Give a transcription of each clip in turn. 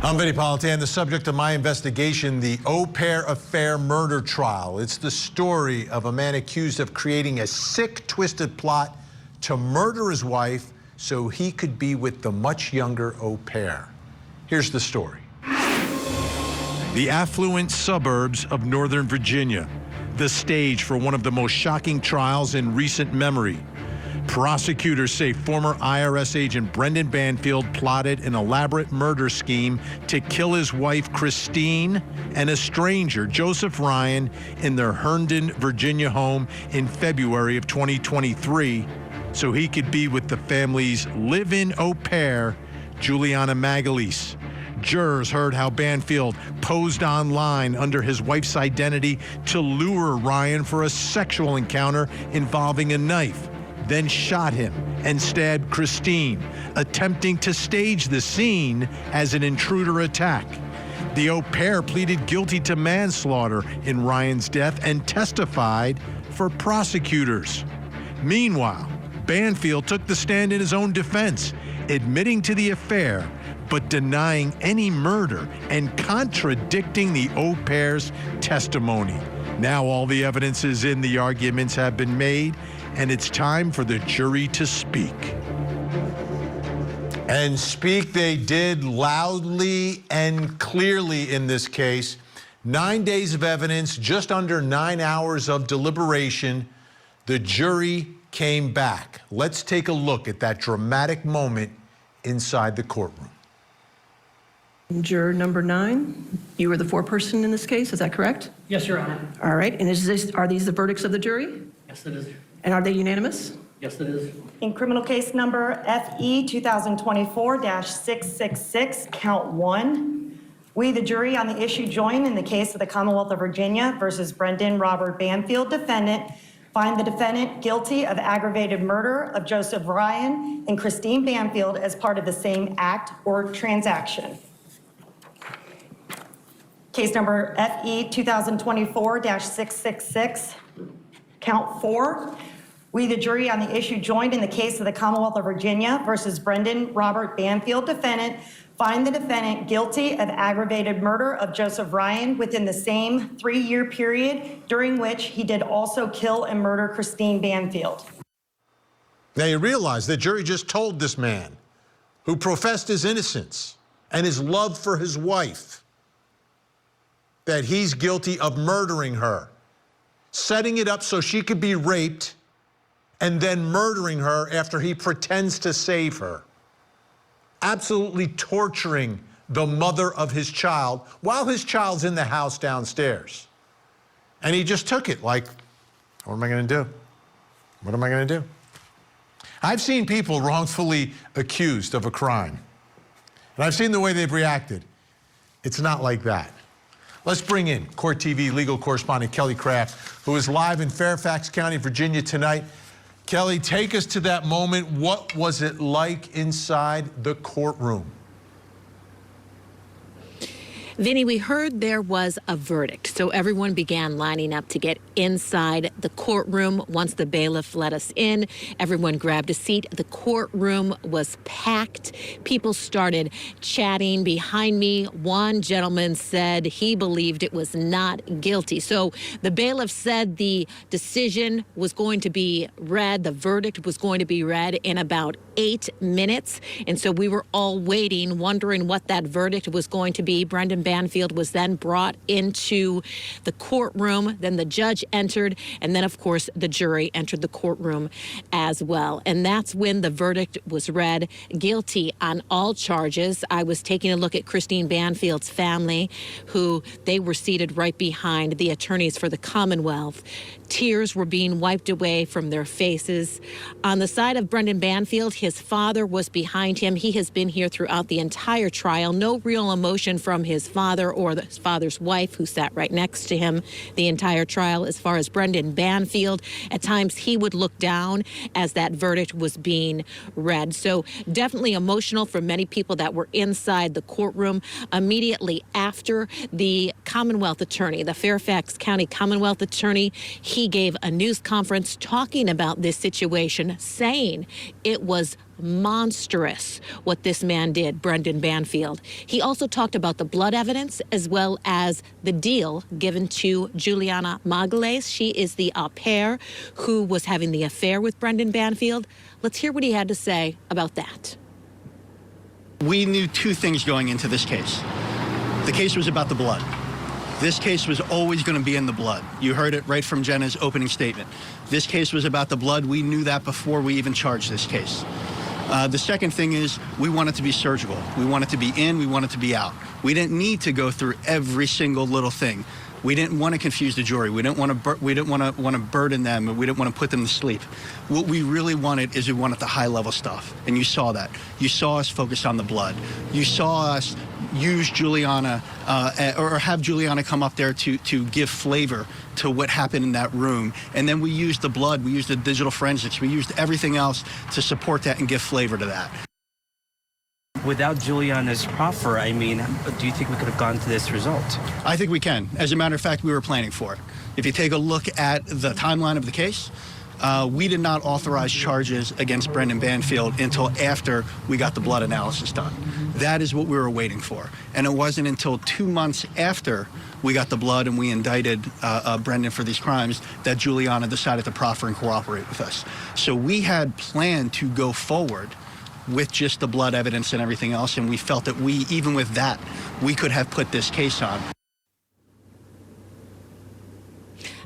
I'm Vinnie Politan, the subject of my investigation, the Opair affair murder trial. It's the story of a man accused of creating a sick, twisted plot to murder his wife so he could be with the much younger Opair. Here's the story. The affluent suburbs of Northern Virginia, the stage for one of the most shocking trials in recent memory. Prosecutors say former IRS agent Brendan Banfield plotted an elaborate murder scheme to kill his wife Christine and a stranger, Joseph Ryan, in their Herndon, Virginia home in February of 2023 so he could be with the family's live-in au pair, Juliana Magalhães. Jurors heard how Banfield posed online under his wife's identity to lure Ryan for a sexual encounter involving a knife, then shot him and stabbed Christine, attempting to stage the scene as an intruder attack. The au pair pleaded guilty to manslaughter in Ryan's death and testified for prosecutors. Meanwhile, Banfield took the stand in his own defense, admitting to the affair, but denying any murder and contradicting the au pair's testimony. Now all the evidence is in, the arguments have been made, and it's time for the jury to speak. And speak they did loudly and clearly in this case. 9 days of evidence, just under 9 hours of deliberation. The jury came back. Let's take a look at that dramatic moment inside the courtroom. Juror number 9, you were the foreperson in this case, is that correct? Yes, Your Honor. All right, and are these the verdicts of the jury? Yes, it is. And are they unanimous? Yes, it is. In criminal case number FE 2024-666, count 1, we, the jury on the issue, join in the case of the Commonwealth of Virginia versus Brendan Robert Banfield, defendant, find the defendant guilty of aggravated murder of Joseph Ryan and Christine Banfield as part of the same act or transaction. Case number FE 2024-666, count 4. We, the jury on the issue, joined in the case of the Commonwealth of Virginia versus Brendan Robert Banfield, defendant, find the defendant guilty of aggravated murder of Joseph Ryan within the same 3-year period during which he did also kill and murder Christine Banfield. Now you realize the jury just told this man, who professed his innocence and his love for his wife, that he's guilty of murdering her, setting it up so she could be raped, and then murdering her after he pretends to save her. Absolutely torturing the mother of his child while his child's in the house downstairs. And he just took it like, what am I gonna do? What am I gonna do? I've seen people wrongfully accused of a crime, and I've seen the way they've reacted. It's not like that. Let's bring in Court TV legal correspondent Kelly Craft, who is live in Fairfax County, Virginia tonight. Kelly, take us to that moment. What was it like inside the courtroom? Vinnie, we heard there was a verdict, so everyone began lining up to get inside the courtroom. Once the bailiff let us in, everyone grabbed a seat. The courtroom was packed. People started chatting behind me. One gentleman said he believed it was not guilty. So the bailiff said the decision was going to be read, the verdict was going to be read in about 8 minutes. And so we were all waiting, wondering what that verdict was going to be. Brendan Banfield was then brought into the courtroom. Then the judge entered, and then, of course, the jury entered the courtroom as well. And that's when the verdict was read, guilty on all charges. I was taking a look at Christine Banfield's family, who they were seated right behind the attorneys for the Commonwealth. Tears were being wiped away from their faces. On the side of Brendan Banfield, his father was behind him. He has been here throughout the entire trial. No real emotion from his father or his father's wife, who sat right next to him the entire trial. As far as Brendan Banfield, at times he would look down as that verdict was being read. So definitely emotional for many people that were inside the courtroom. Immediately after, the Commonwealth attorney, the Fairfax County Commonwealth attorney, he gave a news conference talking about this situation, saying it was monstrous what this man did, Brendan Banfield. He also talked about the blood evidence as well as the deal given to Juliana Magalhães. She is the au pair who was having the affair with Brendan Banfield. Let's hear what he had to say about that. We knew two things going into this case. The case was about the blood. This case was always going to be in the blood. You heard it right from Jenna's opening statement. This case was about the blood. We knew that before we even charged this case. The second thing is we want it to be surgical. We want it to be in, we want it to be out. We didn't need to go through every single little thing. We didn't want to confuse the jury. We didn't want to burden them, and we didn't want to put them to sleep. What we really wanted is we wanted the high-level stuff, and you saw that. You saw us focus on the blood. You saw us use Juliana or have Juliana come up there to give flavor to what happened in that room. And then we used the blood, we used the digital forensics, we used everything else to support that and give flavor to that. Without Juliana's proffer, I mean, do you think we could have gone to this result? I think we can. As a matter of fact, we were planning for it. If you take a look at the timeline of the case, we did not authorize charges against Brendan Banfield until after we got the blood analysis done. That is what we were waiting for. And it wasn't until 2 months after we got the blood and we indicted Brendan for these crimes that Juliana decided to proffer and cooperate with us. So we had planned to go forward with just the blood evidence and everything else, and we felt that even with that, we could have put this case on.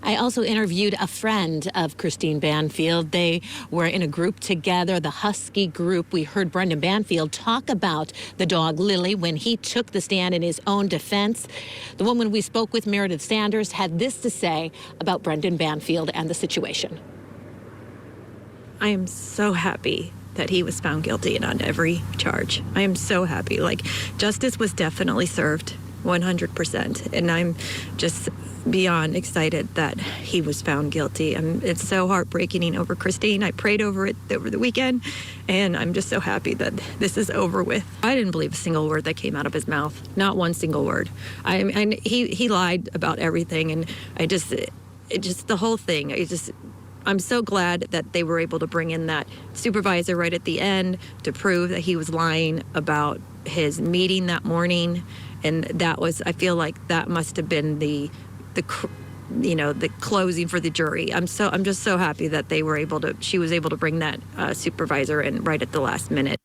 I also interviewed a friend of Christine Banfield. They were in a group together, the Husky group. We heard Brendan Banfield talk about the dog Lily when he took the stand in his own defense. The woman we spoke with, Meredith Sanders, had this to say about Brendan Banfield and the situation. I am so happy that he was found guilty and on every charge. I am so happy. Like, justice was definitely served, 100%. And I'm just beyond excited that he was found guilty. It's so heartbreaking over Christine. I prayed over it over the weekend, and I'm just so happy that this is over with. I didn't believe a single word that came out of his mouth, not one single word. And he lied about everything, and the whole thing, I'm so glad that they were able to bring in that supervisor right at the end to prove that he was lying about his meeting that morning. And that was, I feel like that must have been the closing for the jury. I'm just so happy that she was able to bring that supervisor in right at the last minute.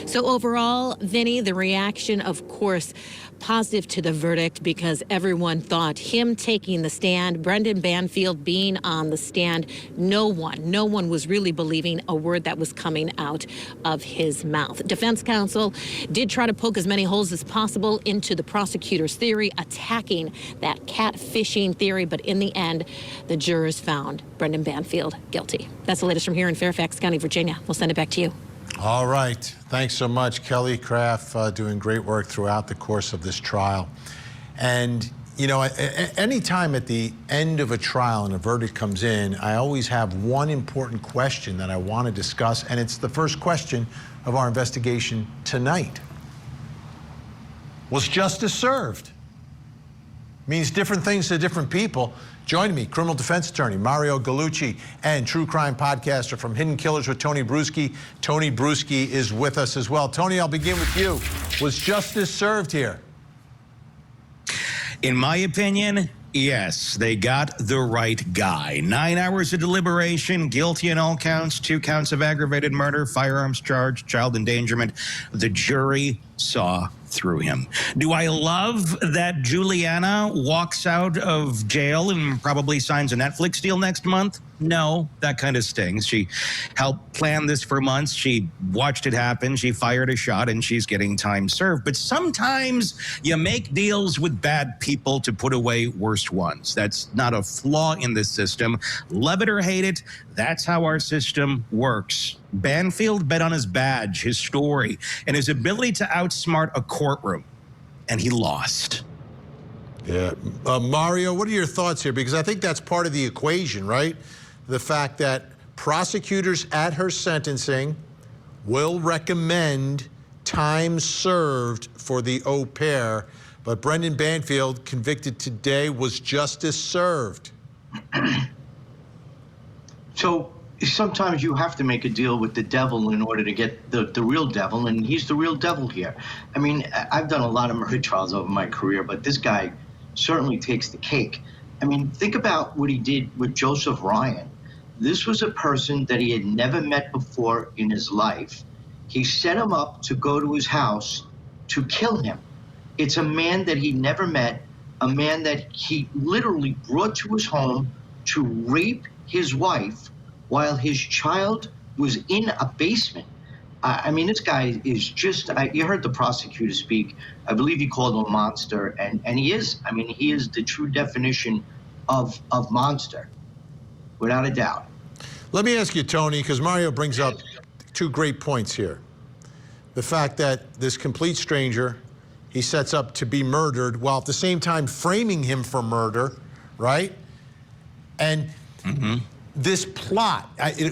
So overall, Vinnie, the reaction, of course, positive to the verdict because everyone thought him taking the stand, Brendan Banfield being on the stand, no one was really believing a word that was coming out of his mouth. Defense counsel did try to poke as many holes as possible into the prosecutor's theory, attacking that catfishing theory, but in the end, the jurors found Brendan Banfield guilty. That's the latest from here in Fairfax County, Virginia. We'll send it back to you. All right. Thanks so much, Kelly Craft, doing great work throughout the course of this trial. And, you know, any time at the end of a trial and a verdict comes in, I always have one important question that I want to discuss, and it's the first question of our investigation tonight. Was justice served? Means different things to different people. Joining me, criminal defense attorney Mario Gallucci and true crime podcaster from Hidden Killers with Tony Bruschi. Tony Bruschi is with us as well. Tony, I'll begin with you. Was justice served here? In my opinion, yes, they got the right guy. 9 hours of deliberation, guilty on all counts, 2 counts of aggravated murder, firearms charge, child endangerment. The jury saw through him. Do I love that Juliana walks out of jail and probably signs a Netflix deal next month? No, that kind of stings. She helped plan this for months. She watched it happen. She fired a shot and she's getting time served. But sometimes you make deals with bad people to put away worse ones. That's not a flaw in the system. Love it or hate it, that's how our system works. Banfield bet on his badge, his story, and his ability to outsmart a courtroom, and he lost. Yeah. Mario, what are your thoughts here? Because I think that's part of the equation, right? The fact that prosecutors at her sentencing will recommend time served for the au pair, but Brendan Banfield, convicted today, was justice served. So sometimes you have to make a deal with the devil in order to get the real devil, and he's the real devil here. I mean, I've done a lot of murder trials over my career, but this guy certainly takes the cake. I mean, think about what he did with Joseph Ryan. This was a person that he had never met before in his life. He set him up to go to his house to kill him. It's a man that he never met, a man that he literally brought to his home to rape his wife while his child was in a basement. I mean, this guy is just, you heard the prosecutor speak. I believe he called him a monster, and he is. I mean, he is the true definition of monster, without a doubt. Let me ask you, Tony, because Mario brings up two great points here. The fact that this complete stranger, he sets up to be murdered while at the same time framing him for murder, right? And this plot,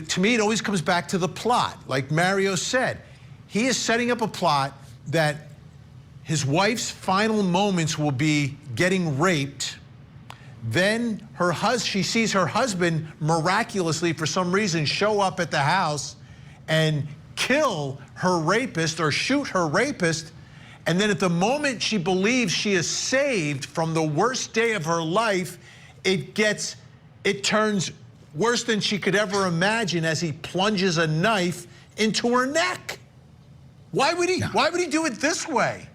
to me, it always comes back to the plot. Like Mario said, he is setting up a plot that his wife's final moments will be getting raped. Then she sees her husband miraculously, for some reason, show up at the house and kill her rapist or shoot her rapist. And then at the moment she believes she is saved from the worst day of her life, it turns worse than she could ever imagine as he plunges a knife into her neck. Why would he do it this way?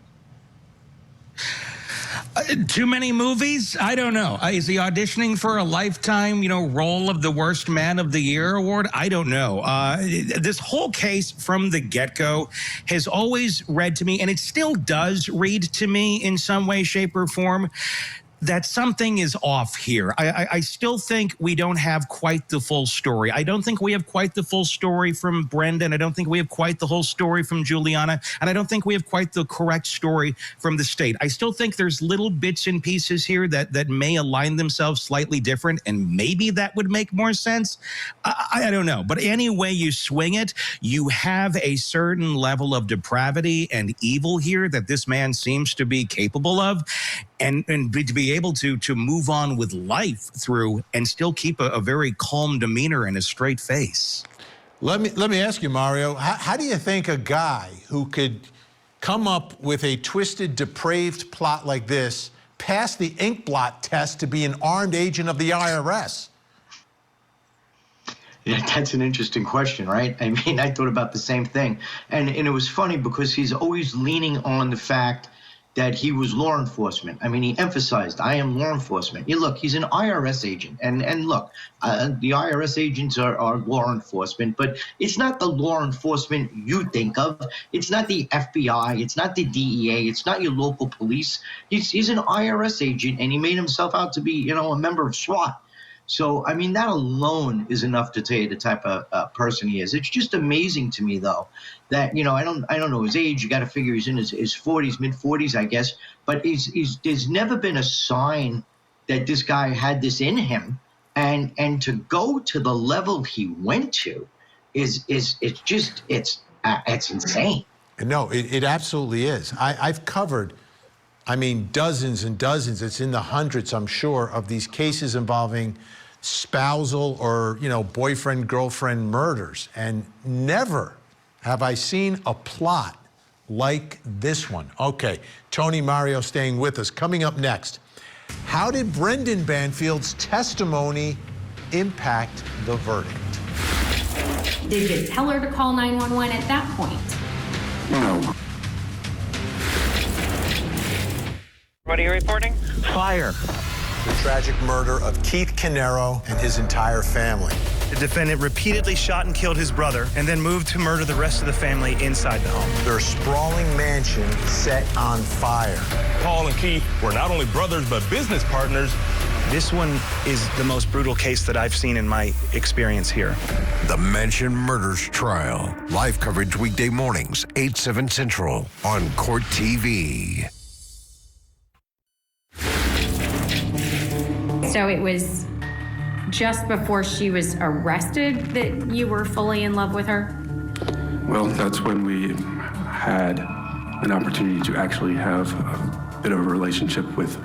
Too many movies? I don't know. Is he auditioning for a lifetime, role of the Worst Man of the Year award? I don't know. This whole case from the get-go has always read to me, and it still does read to me in some way, shape, or form, that something is off here. I still think we don't have quite the full story. I don't think we have quite the full story from Brendan. I don't think we have quite the whole story from Juliana. And I don't think we have quite the correct story from the state. I still think there's little bits and pieces here that may align themselves slightly different, and maybe that would make more sense. I don't know. But any way you swing it, you have a certain level of depravity and evil here that this man seems to be capable of. And to be able to move on with life through and still keep a very calm demeanor and a straight face. Let me ask you, Mario, how do you think a guy who could come up with a twisted, depraved plot like this pass the ink blot test to be an armed agent of the IRS? Yeah, that's an interesting question, right? I mean, I thought about the same thing. And it was funny because he's always leaning on the fact that he was law enforcement. I mean, he emphasized, I am law enforcement. Look, he's an IRS agent. And look, the IRS agents are law enforcement, but it's not the law enforcement you think of. It's not the FBI. It's not the DEA. It's not your local police. He's an IRS agent, and he made himself out to be, a member of SWAT. So, I mean, that alone is enough to tell you the type of person he is. It's just amazing to me, though, that, I don't know his age. You got to figure he's in his 40s, mid-40s, I guess. But there's never been a sign that this guy had this in him. And to go to the level he went to it's insane. No, it absolutely is. I've covered, dozens and dozens, it's in the hundreds, I'm sure, of these cases involving spousal or, boyfriend, girlfriend murders. And never have I seen a plot like this one. Okay, Tony, Mario staying with us. Coming up next, how did Brendan Banfield's testimony impact the verdict? Did you tell her to call 911 at that point? No. What are you reporting? Fire. The tragic murder of Keith Canero and his entire family. The defendant repeatedly shot and killed his brother and then moved to murder the rest of the family inside the home. Their sprawling mansion set on fire. Paul and Keith were not only brothers but business partners. This one is the most brutal case that I've seen in my experience here. The Mansion Murders Trial. Live coverage weekday mornings, 8, 7 Central on Court TV. So it was just before she was arrested that you were fully in love with her? Well, that's when we had an opportunity to actually have a bit of a relationship with.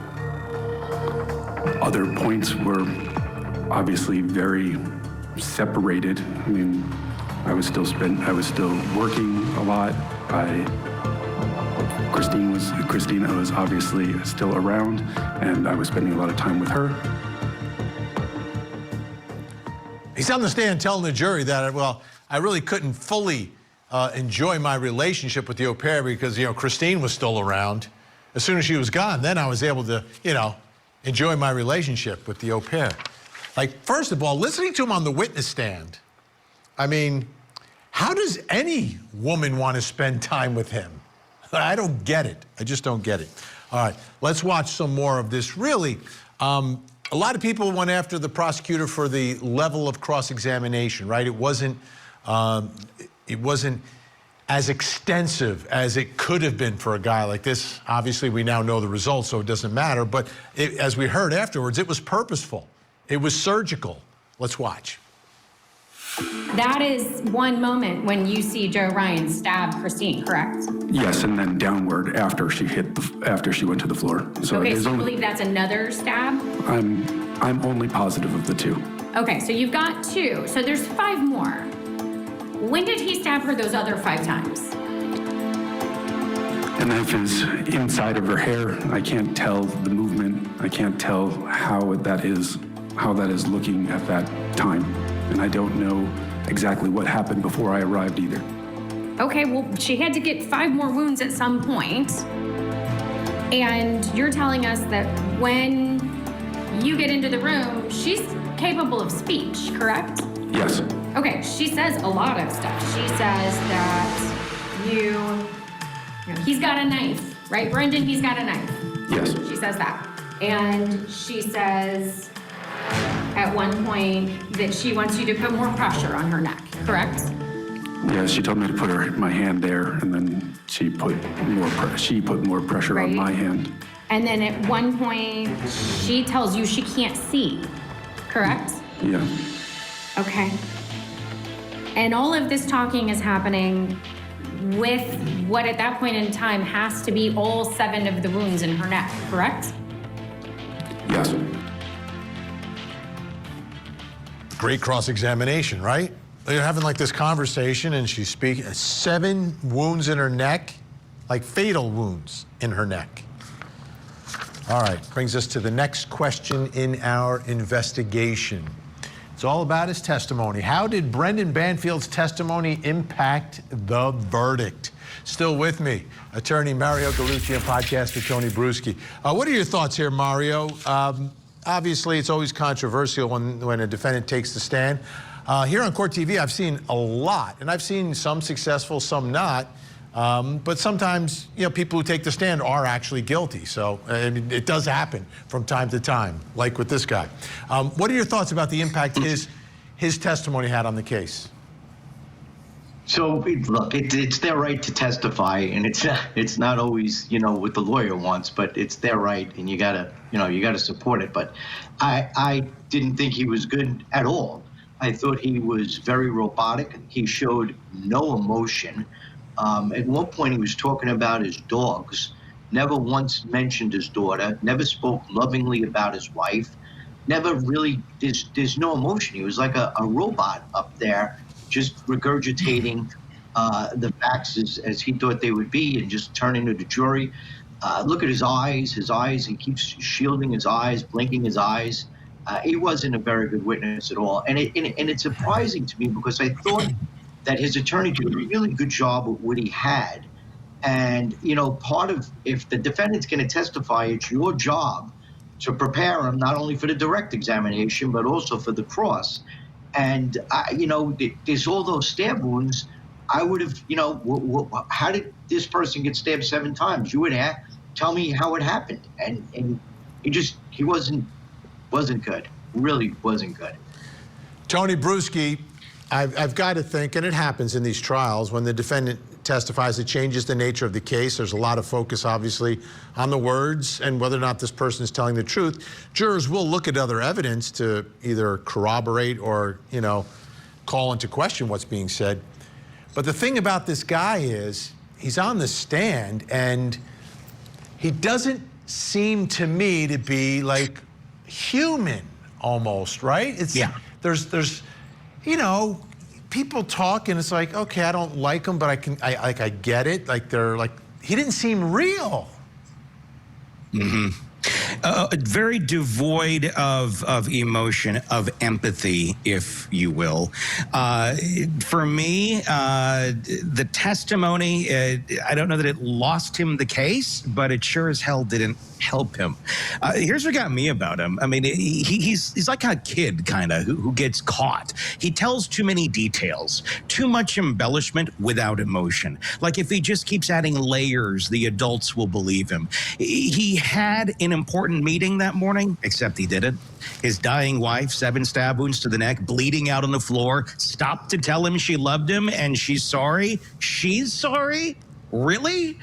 Other points were obviously very separated. I mean, I was still working a lot. Christina was obviously still around, and I was spending a lot of time with her. He's on the stand telling the jury that, well, I really couldn't fully enjoy my relationship with the au pair because, Christine was still around. As soon as she was gone, then I was able to, enjoy my relationship with the au pair. Like, first of all, listening to him on the witness stand, I mean, how does any woman want to spend time with him? I don't get it. I just don't get it. All right, let's watch some more of this. Really, a lot of people went after the prosecutor for the level of cross-examination, right? It wasn't as extensive as it could have been for a guy like this. Obviously, we now know the results, so it doesn't matter. But as we heard afterwards, it was purposeful. It was surgical. Let's watch. That is one moment when you see Joe Ryan stab Christine, correct? Yes, and then downward after she went to the floor. So Okay, so you believe that's another stab? I'm only positive of the two. Okay, so you've got 2. So there's 5 more. When did he stab her those other 5 times? The knife is inside of her hair. I can't tell the movement. I can't tell how that is looking at that time. And I don't know exactly what happened before I arrived either. Okay, well, she had to get 5 more wounds at some point. And you're telling us that when you get into the room, she's capable of speech, correct? Yes. Okay, she says a lot of stuff. She says that he's got a knife, right, Brendan? He's got a knife. Yes. She says that. And she says at one point that she wants you to put more pressure on her neck, correct? Yeah, she told me to put my hand there, and then she put more pressure on my hand. And then at one point, she tells you she can't see, correct? Yeah. Okay. And all of this talking is happening with what at that point in time has to be all 7 of the wounds in her neck, correct? Yes. Great cross-examination, right? They're having like this conversation and she's speaking. 7 wounds in her neck, like fatal wounds in her neck. All right, brings us to the next question in our investigation. It's all about his testimony. How did Brendan Banfield's testimony impact the verdict? Still with me, attorney Mario Gallucci and podcaster Tony Bruschi. What are your thoughts here, Mario? Obviously, it's always controversial when a defendant takes the stand. Here on Court TV, I've seen a lot, and I've seen some successful, some not. But sometimes, people who take the stand are actually guilty. So it does happen from time to time, like with this guy. What are your thoughts about the impact his testimony had on the case? So look, it's their right to testify, and it's not always what the lawyer wants, but it's their right, and you gotta support it. But I didn't think he was good at all. I thought he was very robotic. He showed no emotion. At one point, he was talking about his dogs, never once mentioned his daughter, never spoke lovingly about his wife, never really, there's no emotion. He was like a robot up there, just regurgitating the facts as he thought they would be and just turning to the jury. Look at his eyes, he keeps shielding his eyes, blinking his eyes. He wasn't a very good witness at all. And it's surprising to me because I thought that his attorney did a really good job with what he had. And, part of, if the defendant's going to testify, it's your job to prepare him not only for the direct examination, but also for the cross. And, there's all those stab wounds. I would have, how did this person get stabbed 7 times? You would tell me how it happened. And he wasn't good. Really wasn't good. Tony Bruschi, I've got to think, and it happens in these trials, when the defendant testifies, it changes the nature of the case. There's a lot of focus, obviously, on the words and whether or not this person is telling the truth. Jurors will look at other evidence to either corroborate or, call into question what's being said. But the thing about this guy is he's on the stand and he doesn't seem to me to be like human almost, right? Yeah. you know, people talk and it's like, okay, I don't like them, but I get it. Like he didn't seem real. Mm-hmm. Very devoid of emotion, of empathy, if you will. For me, the testimony, I don't know that it lost him the case, but it sure as hell didn't help him. Here's what got me about him. I mean, he's like a kid, kind of, who gets caught. He tells too many details, too much embellishment without emotion. Like if he just keeps adding layers, the adults will believe him. He had an important meeting that morning, except he didn't. His dying wife, 7 stab wounds to the neck, bleeding out on the floor, stopped to tell him she loved him and she's sorry. She's sorry? Really?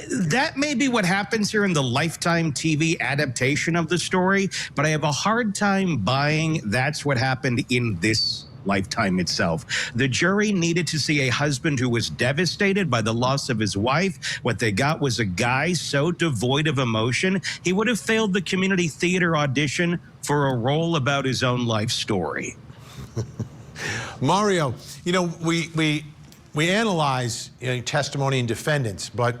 That may be what happens here in the Lifetime TV adaptation of the story, but I have a hard time buying that's what happened in this Lifetime itself. The jury needed to see a husband who was devastated by the loss of his wife. What they got was a guy so devoid of emotion, he would have failed the community theater audition for a role about his own life story. Mario, you know, we analyze, you know, testimony and defendants, but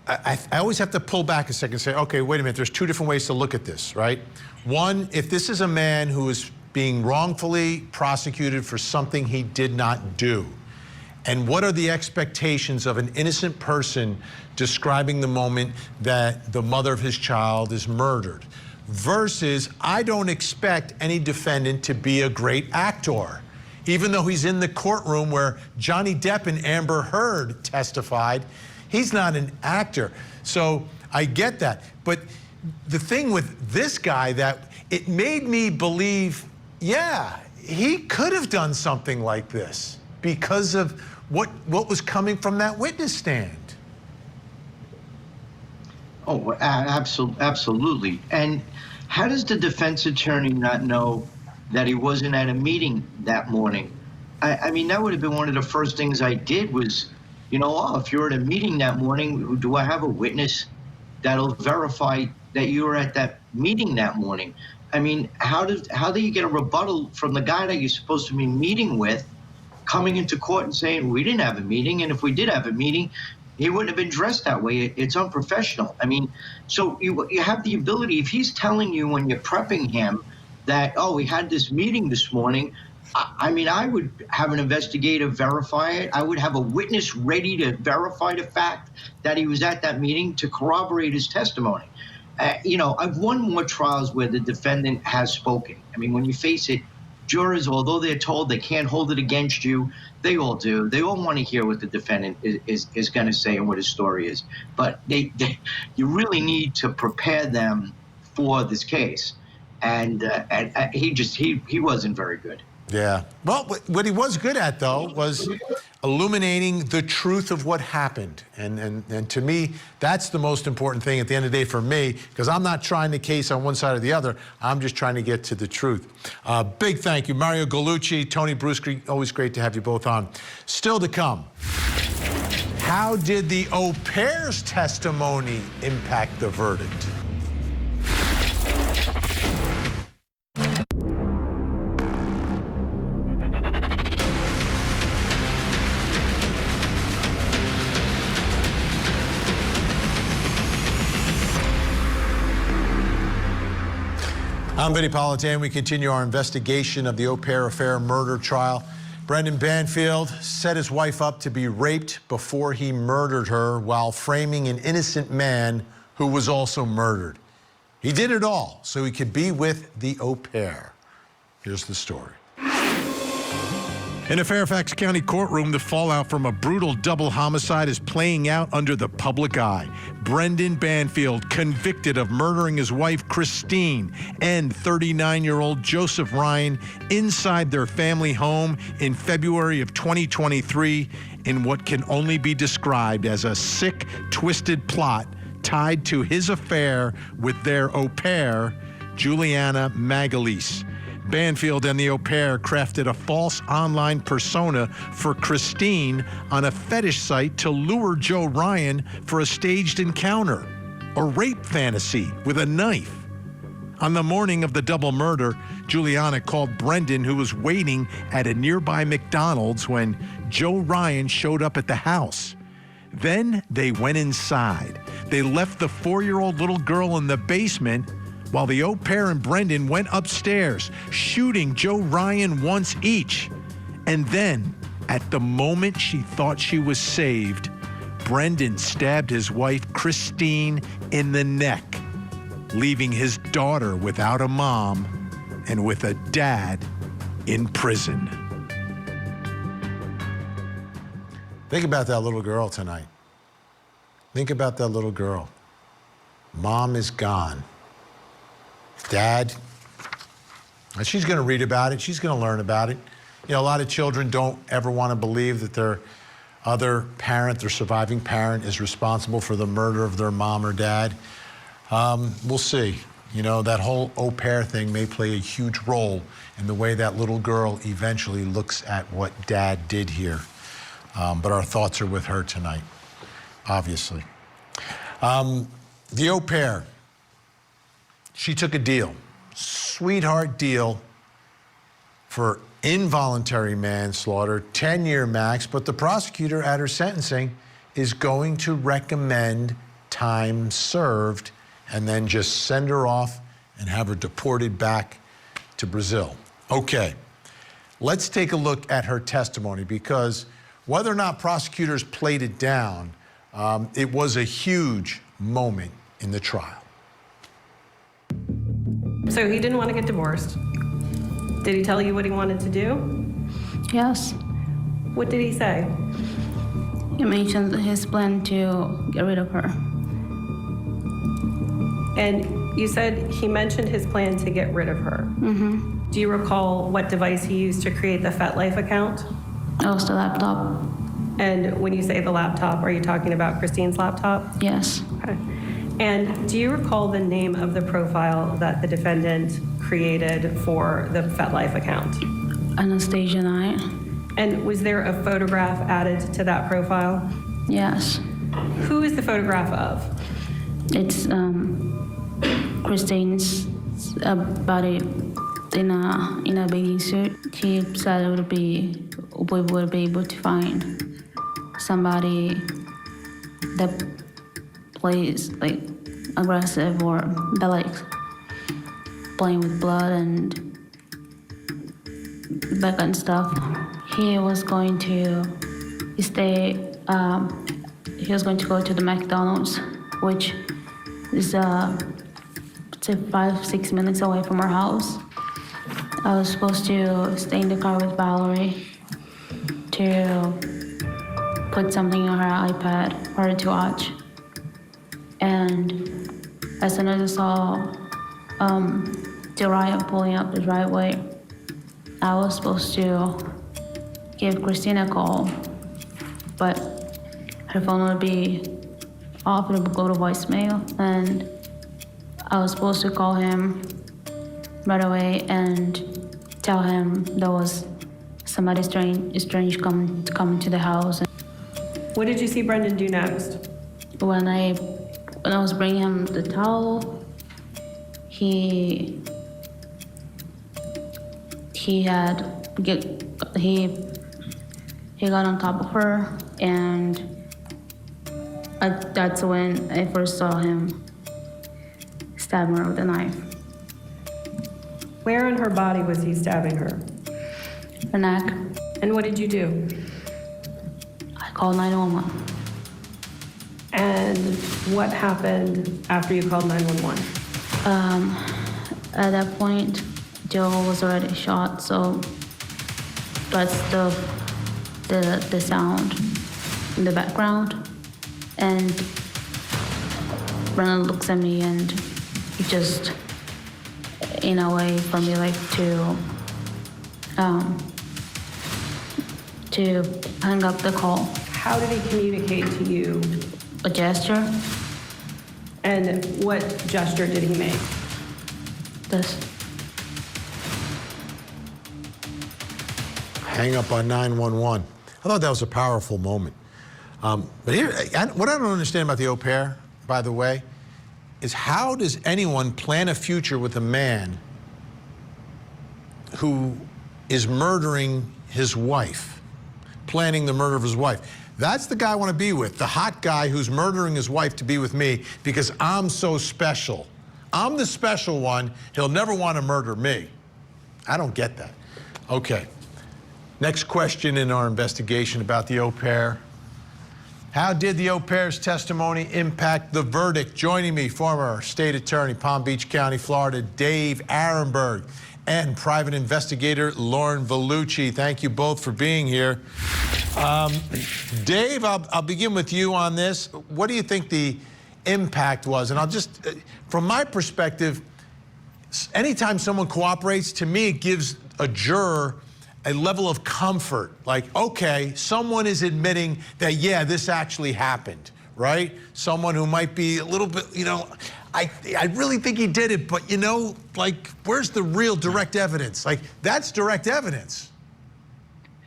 I always have to pull back a second and say, okay, wait a minute, there's 2 different ways to look at this, right? One, if this is a man who is being wrongfully prosecuted for something he did not do, and what are the expectations of an innocent person describing the moment that the mother of his child is murdered, versus I don't expect any defendant to be a great actor. Even though he's in the courtroom where Johnny Depp and Amber Heard testified, he's not an actor. So I get that. But the thing with this guy, that it made me believe, yeah, he could have done something like this because of what was coming from that witness stand. Oh, absolutely. And how does the defense attorney not know that he wasn't at a meeting that morning? I mean, that would have been one of the first things I did was, you know, oh, if you're at a meeting that morning, do I have a witness that'll verify that you were at that meeting that morning? I mean, how do you get a rebuttal from the guy that you're supposed to be meeting with coming into court and saying, we didn't have a meeting, and if we did have a meeting, he wouldn't have been dressed that way. It's unprofessional. I mean, so you have the ability, if he's telling you when you're prepping him that, oh, we had this meeting this morning, I mean, I would have an investigator verify it. I would have a witness ready to verify the fact that he was at that meeting to corroborate his testimony. You know, I've won more trials where the defendant has spoken. I mean, when you face it, jurors, although they're told they can't hold it against you, they all do. They all want to hear what the defendant is going to say and what his story is. But you really need to prepare them for this case. And he wasn't very good. Yeah. Well, what he was good at, though, was illuminating the truth of what happened. And to me, that's the most important thing at the end of the day for me, because I'm not trying to case on one side or the other. I'm just trying to get to the truth. Big thank you, Mario Gallucci, Tony Bruschi. Always great to have you both on. Still to come, how did the au pair's testimony impact the verdict? I'm Vinnie Politan. We continue our investigation of the Opair affair murder trial. Brendan Banfield set his wife up to be raped before he murdered her while framing an innocent man who was also murdered. He did it all so he could be with the au pair. Here's the story. In a Fairfax County courtroom, the fallout from a brutal double homicide is playing out under the public eye. Brendan Banfield, convicted of murdering his wife, Christine, and 39-year-old Joseph Ryan inside their family home in February of 2023 in what can only be described as a sick, twisted plot tied to his affair with their au pair, Juliana Magalhães. Banfield and the au pair crafted a false online persona for Christine on a fetish site to lure Joe Ryan for a staged encounter, a rape fantasy with a knife. On the morning of the double murder, Juliana called Brendan, who was waiting at a nearby McDonald's when Joe Ryan showed up at the house. Then they went inside. They left the 4-year-old little girl in the basement while the au pair and Brendan went upstairs, shooting Joe Ryan once each. And then, at the moment she thought she was saved, Brendan stabbed his wife, Christine, in the neck, leaving his daughter without a mom and with a dad in prison. Think about that little girl tonight. Think about that little girl. Mom is gone. Dad, she's going to read about it. She's going to learn about it. You know, a lot of children don't ever want to believe that their other parent, their surviving parent, is responsible for the murder of their mom or dad. We'll see. You know, that whole au pair thing may play a huge role in the way that little girl eventually looks at what dad did here. But our thoughts are with her tonight, obviously. The au pair, she took a deal, sweetheart deal for involuntary manslaughter, 10-year max, but the prosecutor at her sentencing is going to recommend time served and then just send her off and have her deported back to Brazil. Okay, let's take a look at her testimony, because whether or not prosecutors played it down, it was a huge moment in the trial. So he didn't want to get divorced. Did he tell you what he wanted to do? Yes. What did he say? He mentioned his plan to get rid of her. And you said he mentioned his plan to get rid of her. Mm-hmm. Do you recall what device he used to create the FetLife account? It was the laptop. And when you say the laptop, are you talking about Christine's laptop? Yes. Okay. And do you recall the name of the profile that the defendant created for the FetLife account? Anastasia Knight. And was there a photograph added to that profile? Yes. Who is the photograph of? It's Christine's body in a bathing suit. She said we would be able to find somebody that plays like aggressive or that likes playing with blood and that kind of stuff. He was going to stay. He was going to go to the McDonald's, which is 5-6 minutes away from our house. I was supposed to stay in the car with Valerie to put something on her iPad for her to watch. And as soon as I saw Jiraiya pulling up the driveway, I was supposed to give Christina a call, but her phone would be off, it would go to voicemail, and I was supposed to call him right away and tell him there was somebody strange coming to the house. What did you see Brendan do next? When I was bringing him the towel, he got on top of her, and that's when I first saw him stabbing her with a knife. Where on her body was he stabbing her? Her neck. And what did you do? I called 911. And what happened after you called 911? At that point, Joe was already shot, so that's the sound in the background. And Brennan looks at me and he just, in a way for me, like to hang up the call. How did he communicate to you? A gesture. And what gesture did he make? This. Hang up on 911. I thought that was a powerful moment. But here, what I don't understand about the au pair, by the way, is how does anyone plan a future with a man who is murdering his wife, planning the murder of his wife? That's the guy I want to be with, the hot guy who's murdering his wife to be with me because I'm so special. I'm the special one. He'll never want to murder me. I don't get that. Okay. Next question in our investigation about the au pair. How did the au pair's testimony impact the verdict? Joining me, former state attorney, Palm Beach County, Florida, Dave Arenberg, and private investigator Lauren Vellucci. Thank you both for being here. Dave, I'll begin with you on this. What do you think the impact was? And I'll just, from my perspective, anytime someone cooperates, to me, it gives a juror a level of comfort. Like, okay, someone is admitting that, yeah, this actually happened, right? Someone who might be a little bit, you know, I really think he did it, but, you know, like, where's the real direct evidence? Like, that's direct evidence.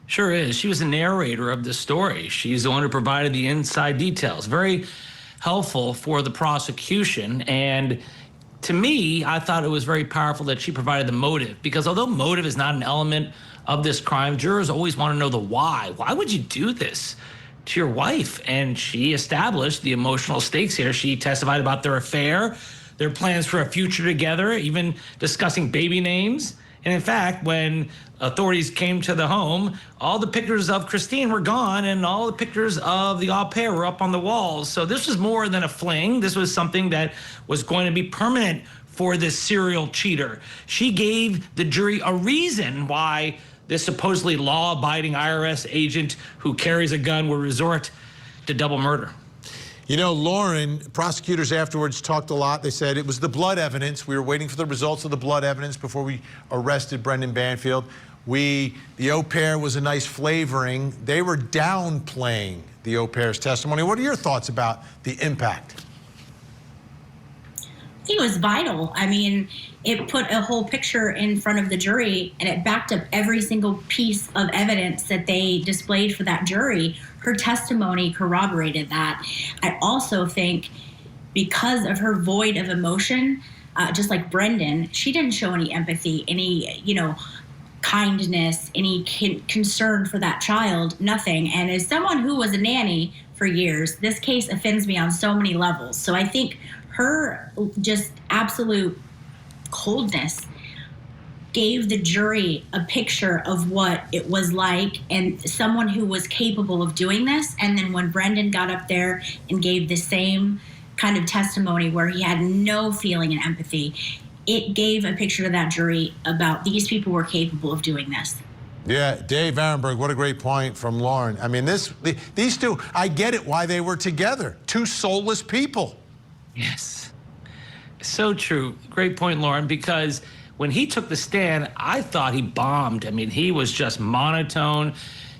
Sure is. She was the narrator of the story. She's the one who provided the inside details. Very helpful for the prosecution. And to me, I thought it was very powerful that she provided the motive, because although motive is not an element of this crime, jurors always want to know the why. Why would you do this to your wife? And she established the emotional stakes here. She testified about their affair, their plans for a future together, even discussing baby names. And in fact, when authorities came to the home, all the pictures of Christine were gone and all the pictures of the au pair were up on the walls. So this was more than a fling. This was something that was going to be permanent for this serial cheater. She gave the jury a reason why this supposedly law-abiding IRS agent who carries a gun would resort to double murder. You know, Lauren, prosecutors afterwards talked a lot. They said it was the blood evidence. We were waiting for the results of the blood evidence before we arrested Brendan Banfield. The au pair was a nice flavoring. They were downplaying the au pair's testimony. What are your thoughts about the impact? I think it was vital. I mean, it put a whole picture in front of the jury, and it backed up every single piece of evidence that they displayed for that jury. Her testimony corroborated that. I also think because of her void of emotion, just like Brendan, she didn't show any empathy, any, you know, kindness, any concern for that child, nothing. And as someone who was a nanny for years, this case offends me on so many levels. So I think her just absolute coldness gave the jury a picture of what it was like and someone who was capable of doing this. And then when Brendan got up there and gave the same kind of testimony where he had no feeling and empathy, it gave a picture to that jury about these people were capable of doing this. Yeah, Dave Arenberg, what a great point from Lauren. I mean, these two, I get it why they were together. Two soulless people. Yes. So true. Great point, Lauren, because when he took the stand, I thought he bombed. I mean, he was just monotone.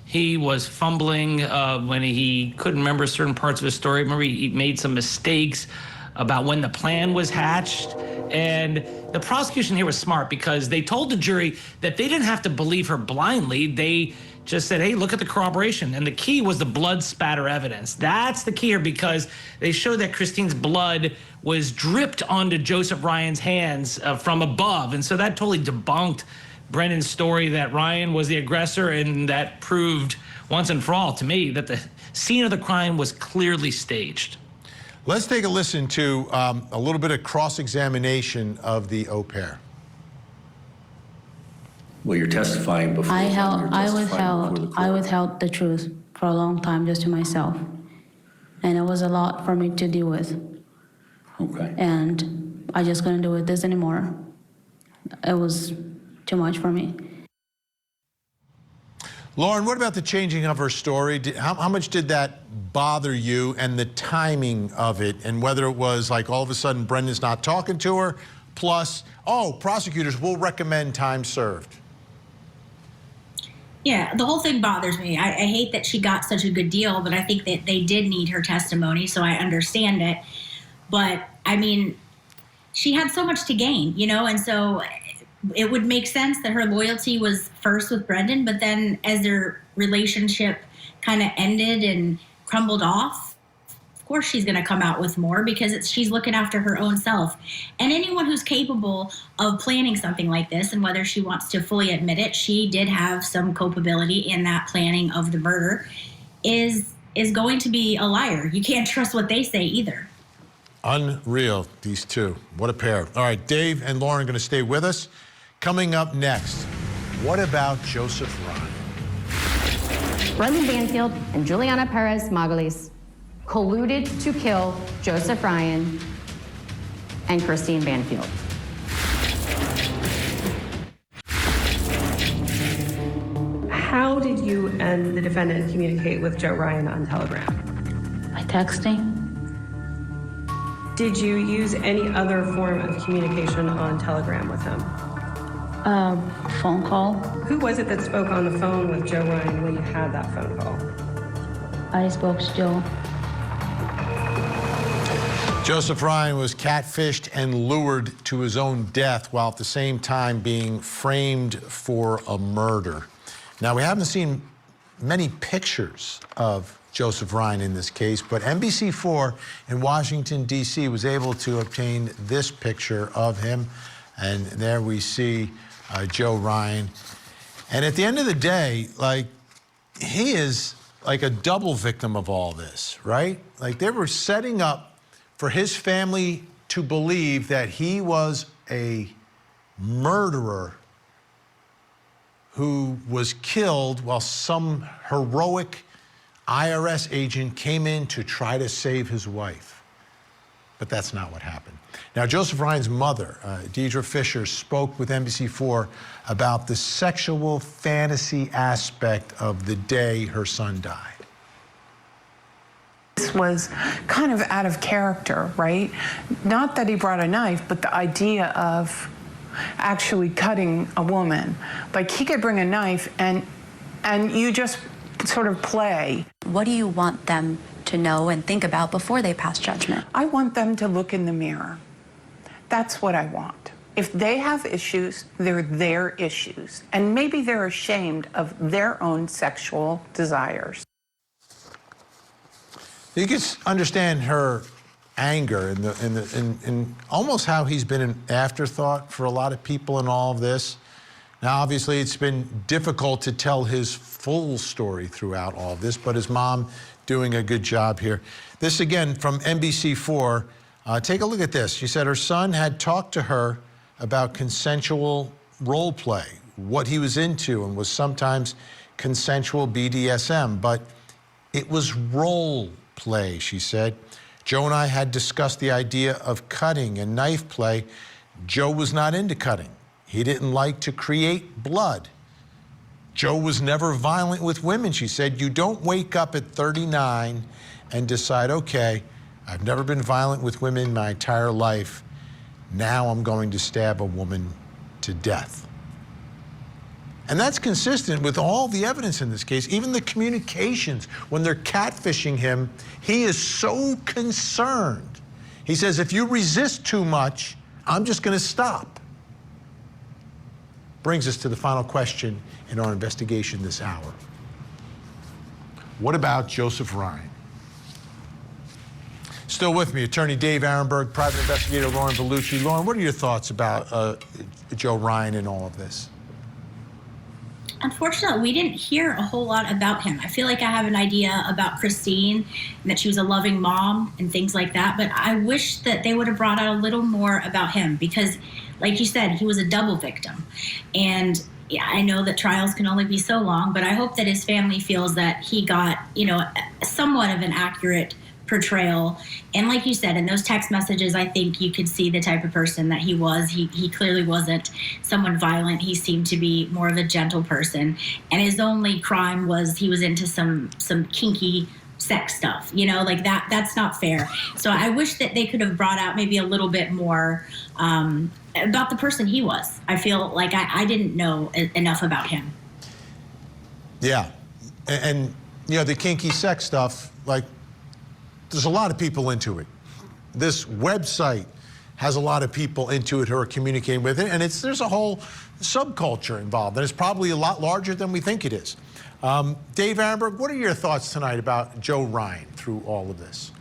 He was fumbling when he couldn't remember certain parts of his story. Remember, he made some mistakes about when the plan was hatched. And the prosecution here was smart because they told the jury that they didn't have to believe her blindly. They just said, hey, look at the corroboration. And the key was the blood spatter evidence. That's the key here because they showed that Christine's blood was dripped onto Joseph Ryan's hands from above. And so that totally debunked Brendan's story that Ryan was the aggressor, and that proved once and for all to me that the scene of the crime was clearly staged. Let's take a listen to a little bit of cross-examination of the au pair. Well, you're testifying before. I withheld the truth for a long time just to myself, and it was a lot for me to deal with. Okay. And I just couldn't do it this anymore. It was too much for me. Lauren, what about the changing of her story? How much did that bother you, and the timing of it, and whether it was like all of a sudden Brendan's not talking to her, plus, oh, prosecutors will recommend time served? Yeah, the whole thing bothers me. I hate that she got such a good deal, but I think that they did need her testimony, so I understand it. But, I mean, she had so much to gain, you know, and so it would make sense that her loyalty was first with Brendan, but then as their relationship kind of ended and crumbled off, of course she's going to come out with more because she's looking after her own self. And anyone who's capable of planning something like this, and whether she wants to fully admit it, she did have some culpability in that planning of the murder, is going to be a liar. You can't trust what they say either. Unreal, these two. What a pair. All right, Dave and Lauren are going to stay with us. Coming up next, what about Joseph Ryan? Brendan Banfield and Juliana Magalhães colluded to kill Joseph Ryan and Christine Banfield. How did you and the defendant communicate with Joe Ryan on Telegram? By texting. Did you use any other form of communication on Telegram with him? Phone call. Who was it that spoke on the phone with Joe Ryan when you had that phone call? I spoke to Joe. Joseph Ryan was catfished and lured to his own death while at the same time being framed for a murder. Now, we haven't seen many pictures of Joseph Ryan in this case, but NBC4 in Washington, D.C. was able to obtain this picture of him. And there we see Joe Ryan. And at the end of the day, like, he is like a double victim of all this, right? Like, they were setting up for his family to believe that he was a murderer who was killed while some heroic IRS agent came in to try to save his wife. But that's not what happened. Now, Joseph Ryan's mother, Deidre Fisher, spoke with NBC4 about the sexual fantasy aspect of the day her son died. This was kind of out of character, right? Not that he brought a knife, but the idea of actually cutting a woman. Like, he could bring a knife and you just sort of play. What do you want them to know and think about before they pass judgment? I want them to look in the mirror. That's what I want. If they have issues, they're their issues. And maybe they're ashamed of their own sexual desires. You can understand her anger and almost how he's been an afterthought for a lot of people in all of this. Now, obviously, it's been difficult to tell his full story throughout all of this, but his mom doing a good job here. This, again, from NBC4. Take a look at this. She said her son had talked to her about consensual role play, what he was into, and was sometimes consensual BDSM, but it was role play, she said. Joe and I had discussed the idea of cutting and knife play. Joe was not into cutting. He didn't like to create blood. Joe was never violent with women, she said. You don't wake up at 39 and decide, okay, I've never been violent with women my entire life. Now I'm going to stab a woman to death. And that's consistent with all the evidence in this case, even the communications. When they're catfishing him, he is so concerned. He says, if you resist too much, I'm just going to stop. Brings us to the final question in our investigation this hour. What about Joseph Ryan? Still with me, attorney Dave Arenberg, private investigator Lauren Vellucci. Lauren, what are your thoughts about Joe Ryan and all of this? Unfortunately, we didn't hear a whole lot about him. I feel like I have an idea about Christine and that she was a loving mom and things like that, but I wish that they would have brought out a little more about him because, like you said, he was a double victim. And yeah, I know that trials can only be so long, but I hope that his family feels that he got, somewhat of an accurate portrayal. And like you said, in those text messages, I think you could see the type of person that he was. He clearly wasn't someone violent. He seemed to be more of a gentle person. And his only crime was he was into some kinky sex stuff, like that's not fair. So I wish that they could have brought out maybe a little bit more about the person he was. I feel like I didn't know enough about him. Yeah. And the kinky sex stuff, like, there's a lot of people into it. This website has a lot of people into it who are communicating with it, and there's a whole subculture involved, and it's probably a lot larger than we think it is. Dave Arenberg, what are your thoughts tonight about Joe Ryan through all of this?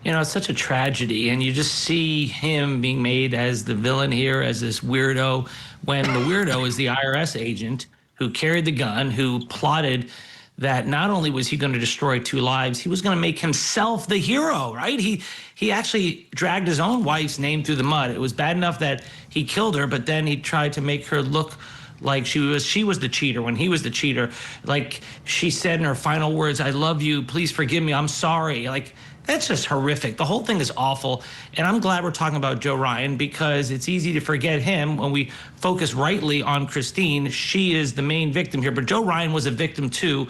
You know, it's such a tragedy, and you just see him being made as the villain here, as this weirdo, when the weirdo is the IRS agent who carried the gun, who plotted that not only was he going to destroy 2 lives, he was going to make himself the hero, right? He actually dragged his own wife's name through the mud. It was bad enough that he killed her, but then he tried to make her look like she was the cheater when he was the cheater. Like she said in her final words, "I love you, please forgive me, I'm sorry." Like, that's just horrific. The whole thing is awful. And I'm glad we're talking about Joe Ryan, because it's easy to forget him when we focus rightly on Christine. She is the main victim here, but Joe Ryan was a victim too.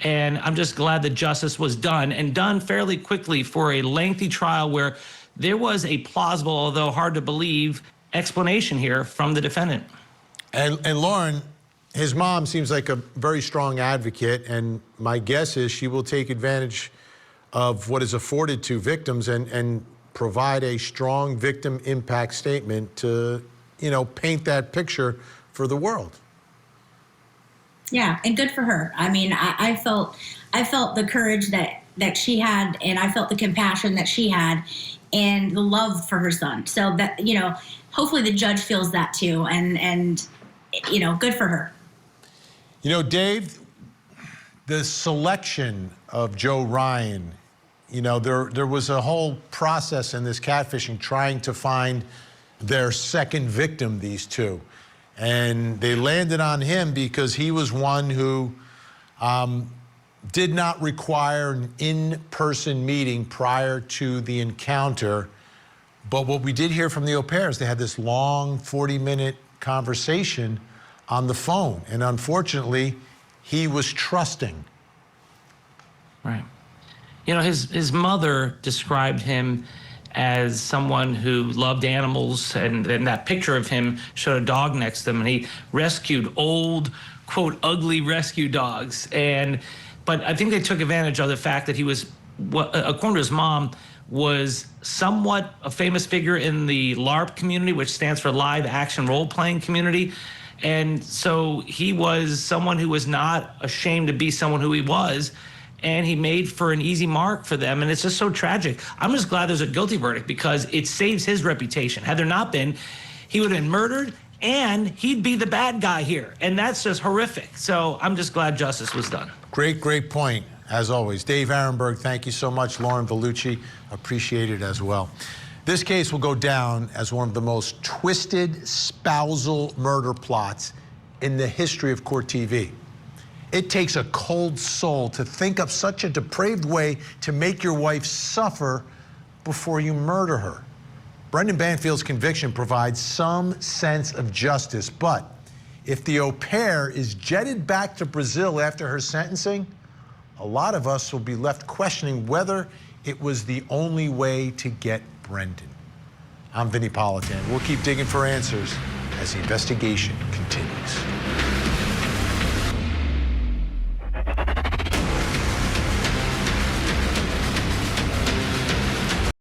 And I'm just glad that justice was done, and done fairly quickly for a lengthy trial where there was a plausible, although hard to believe, explanation here from the defendant. And Lauren, his mom seems like a very strong advocate, and my guess is she will take advantage of what is afforded to victims and provide a strong victim impact statement to, you know, paint that picture for the world. Yeah, and good for her. I mean, I felt the courage that she had, and I felt the compassion that she had, and the love for her son. So that, you know, hopefully the judge feels that too, and you know, good for her. You know, Dave, the selection of Joe Ryan, you know, there was a whole process in this catfishing trying to find their second victim, these two. And they landed on him because he was one who did not require an in-person meeting prior to the encounter. But what we did hear from the Opairs, they had this long 40-minute conversation on the phone. And unfortunately, he was trusting. Right. You know, his mother described him as someone who loved animals, and then that picture of him showed a dog next to him, and he rescued old, quote, ugly rescue dogs. But I think they took advantage of the fact that he was, according to his mom, was somewhat a famous figure in the LARP community, which stands for live action role-playing community. And so he was someone who was not ashamed to be someone who he was, and he made for an easy mark for them. And it's just so tragic. I'm just glad there's a guilty verdict, because it saves his reputation. Had there not been, he would have been murdered, and he'd be the bad guy here. And that's just horrific. So I'm just glad justice was done. Great point, as always. Dave Arenberg, thank you so much. Lauren Vellucci, appreciate it as well. This case will go down as one of the most twisted spousal murder plots in the history of court TV. It takes a cold soul to think up such a depraved way to make your wife suffer before you murder her. Brendan Banfield's conviction provides some sense of justice, but if the au pair is jetted back to Brazil after her sentencing, a lot of us will be left questioning whether it was the only way to get Brendan. I'm Vinnie Politan. We'll keep digging for answers as the investigation continues.